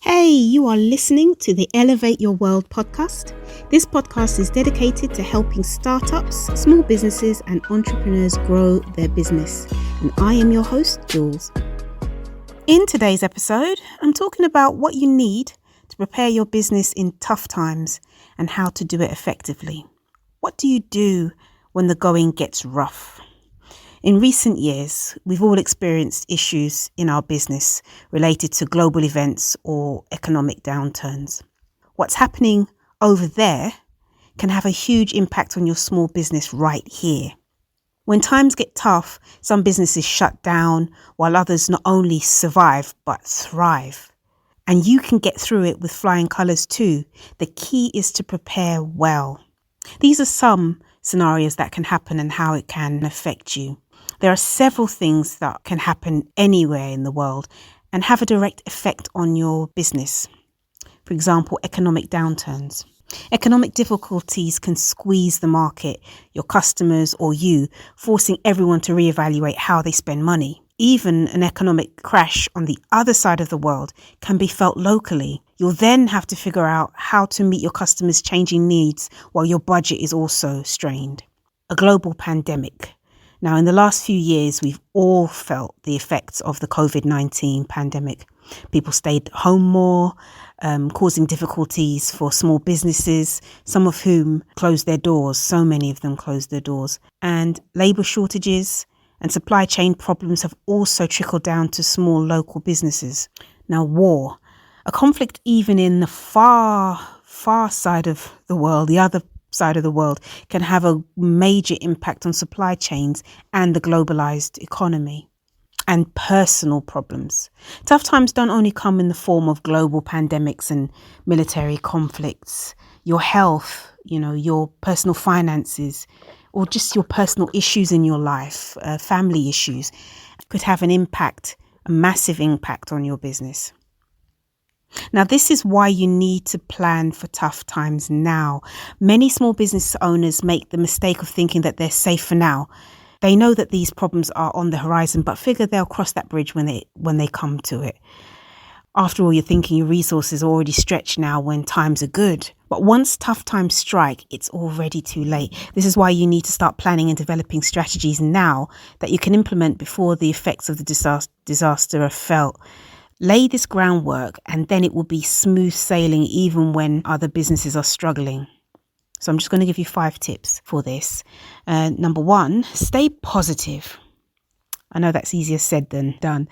Hey, you are listening to the Elevate Your World podcast. This podcast is dedicated to helping startups, small businesses, and entrepreneurs grow their business. And I am your host, Jules. In today's episode, I'm talking about what you need to prepare your business in tough times and how to do it effectively. What do you do when the going gets rough? In recent years, we've all experienced issues in our business related to global events or economic downturns. What's happening over there can have a huge impact on your small business right here. When times get tough, some businesses shut down while others not only survive but thrive. And you can get through it with flying colours too. The key is to prepare well. These are some scenarios that can happen and how it can affect you. There are several things that can happen anywhere in the world and have a direct effect on your business. For example, economic downturns. Economic difficulties can squeeze the market, your customers or you, forcing everyone to reevaluate how they spend money. Even an economic crash on the other side of the world can be felt locally. You'll then have to figure out how to meet your customers' changing needs while your budget is also strained. A global pandemic. Now, in the last few years, we've all felt the effects of the COVID-19 pandemic. People stayed home more, causing difficulties for small businesses, some of whom closed their doors. So many of them closed their doors. And labour shortages and supply chain problems have also trickled down to small local businesses. Now, war, a conflict even in the far side of the world, the other side of the world, can have a major impact on supply chains and the globalized economy. And personal problems. Tough times don't only come in the form of global pandemics and military conflicts. Your health, your personal finances, or just your personal issues in your life, family issues, could have an impact, a massive impact on your business. Now, this is why you need to plan for tough times now. Many small business owners make the mistake of thinking that they're safe for now. They know that these problems are on the horizon, but figure they'll cross that bridge when they come to it. After all, you're thinking your resources are already stretched now when times are good. But once tough times strike, it's already too late. This is why you need to start planning and developing strategies now that you can implement before the effects of the disaster are felt. Lay this groundwork and then it will be smooth sailing even when other businesses are struggling. So I'm just going to give you 5 tips for this. Number 1, stay positive. I know that's easier said than done.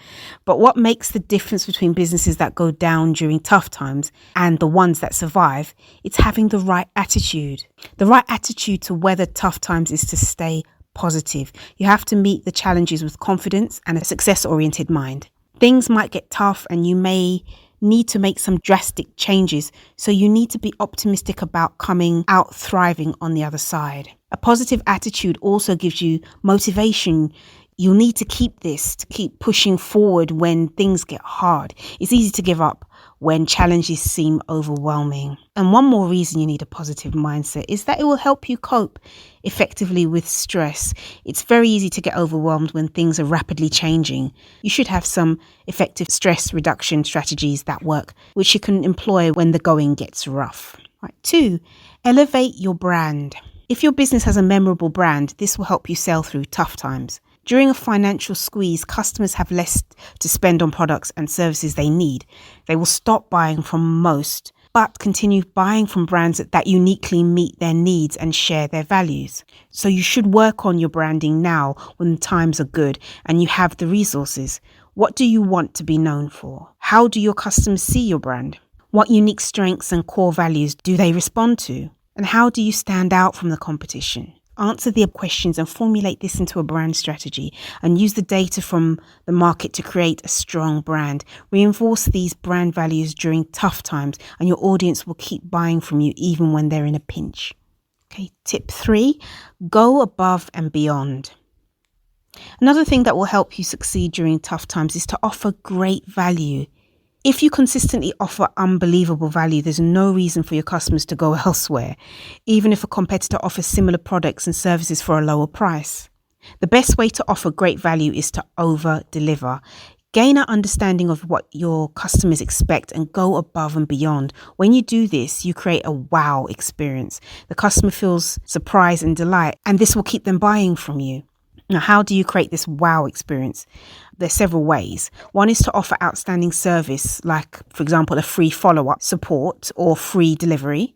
But what makes the difference between businesses that go down during tough times and the ones that survive? It's having the right attitude. The right attitude to weather tough times is to stay positive. You have to meet the challenges with confidence and a success-oriented mind. Things might get tough and you may need to make some drastic changes. So you need to be optimistic about coming out thriving on the other side. A positive attitude also gives you motivation. You'll need to keep pushing forward when things get hard. It's easy to give up when challenges seem overwhelming. And one more reason you need a positive mindset is that it will help you cope effectively with stress. It's very easy to get overwhelmed when things are rapidly changing. You should have some effective stress reduction strategies that work, which you can employ when the going gets rough. Right. 2, elevate your brand. If your business has a memorable brand, this will help you sail through tough times. During a financial squeeze, customers have less to spend on products and services they need. They will stop buying from most, but continue buying from brands that uniquely meet their needs and share their values. So you should work on your branding now when times are good and you have the resources. What do you want to be known for? How do your customers see your brand? What unique strengths and core values do they respond to? And how do you stand out from the competition? Answer the questions and formulate this into a brand strategy and use the data from the market to create a strong brand. Reinforce these brand values during tough times and your audience will keep buying from you even when they're in a pinch. Okay, tip 3, go above and beyond. Another thing that will help you succeed during tough times is to offer great value. If you consistently offer unbelievable value, there's no reason for your customers to go elsewhere, even if a competitor offers similar products and services for a lower price. The best way to offer great value is to over-deliver. Gain an understanding of what your customers expect and go above and beyond. When you do this, you create a wow experience. The customer feels surprise and delight, and this will keep them buying from you. Now, how do you create this wow experience? There's several ways. One is to offer outstanding service, like, for example, a free follow-up support or free delivery.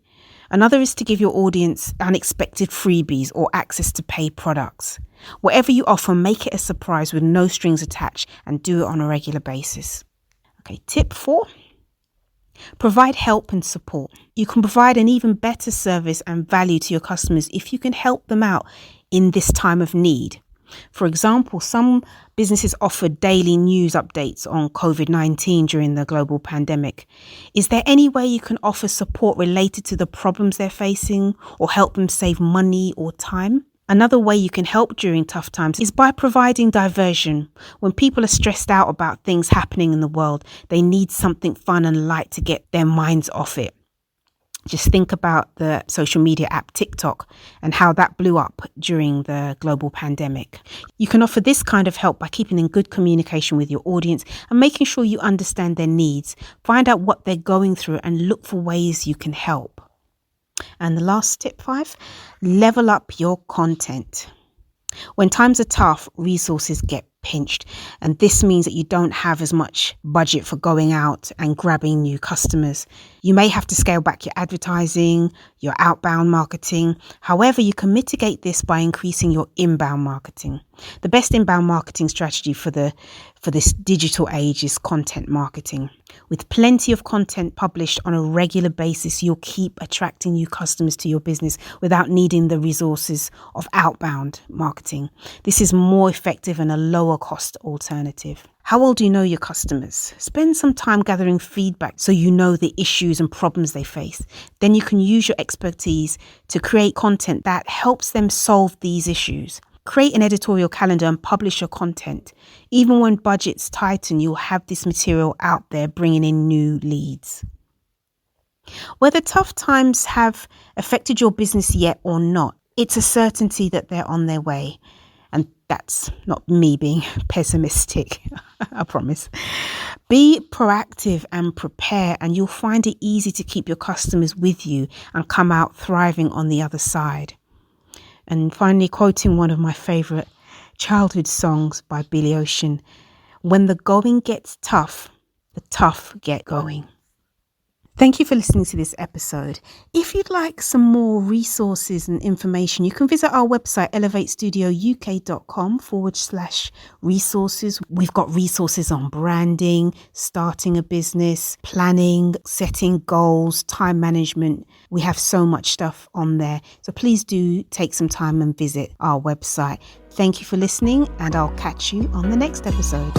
Another is to give your audience unexpected freebies or access to paid products. Whatever you offer, make it a surprise with no strings attached and do it on a regular basis. Okay, tip 4. Provide help and support. You can provide an even better service and value to your customers if you can help them out in this time of need. For example, some businesses offer daily news updates on COVID-19 during the global pandemic. Is there any way you can offer support related to the problems they're facing or help them save money or time? Another way you can help during tough times is by providing diversion. When people are stressed out about things happening in the world, they need something fun and light to get their minds off it. Just think about the social media app TikTok and how that blew up during the global pandemic. You can offer this kind of help by keeping in good communication with your audience and making sure you understand their needs. Find out what they're going through and look for ways you can help. And the last tip 5, level up your content. When times are tough, resources get pinched, and this means that you don't have as much budget for going out and grabbing new customers. You may have to scale back your advertising, your outbound marketing. However, you can mitigate this by increasing your inbound marketing. The best inbound marketing strategy for this digital age is content marketing. With plenty of content published on a regular basis, you'll keep attracting new customers to your business without needing the resources of outbound marketing. This is more effective and a lower cost alternative. How well do you know your customers? Spend some time gathering feedback so you know the issues and problems they face. Then you can use your expertise to create content that helps them solve these issues. Create an editorial calendar and publish your content. Even when budgets tighten, you'll have this material out there bringing in new leads. Whether tough times have affected your business yet or not, it's a certainty that they're on their way. And that's not me being pessimistic, I promise. Be proactive and prepare, and you'll find it easy to keep your customers with you and come out thriving on the other side. And finally, quoting one of my favourite childhood songs by Billy Ocean, when the going gets tough, the tough get going. Thank you for listening to this episode. If you'd like some more resources and information, you can visit our website, elevatestudio.uk.com/resources. We've got resources on branding, starting a business, planning, setting goals, time management. We have so much stuff on there. So please do take some time and visit our website. Thank you for listening, and I'll catch you on the next episode.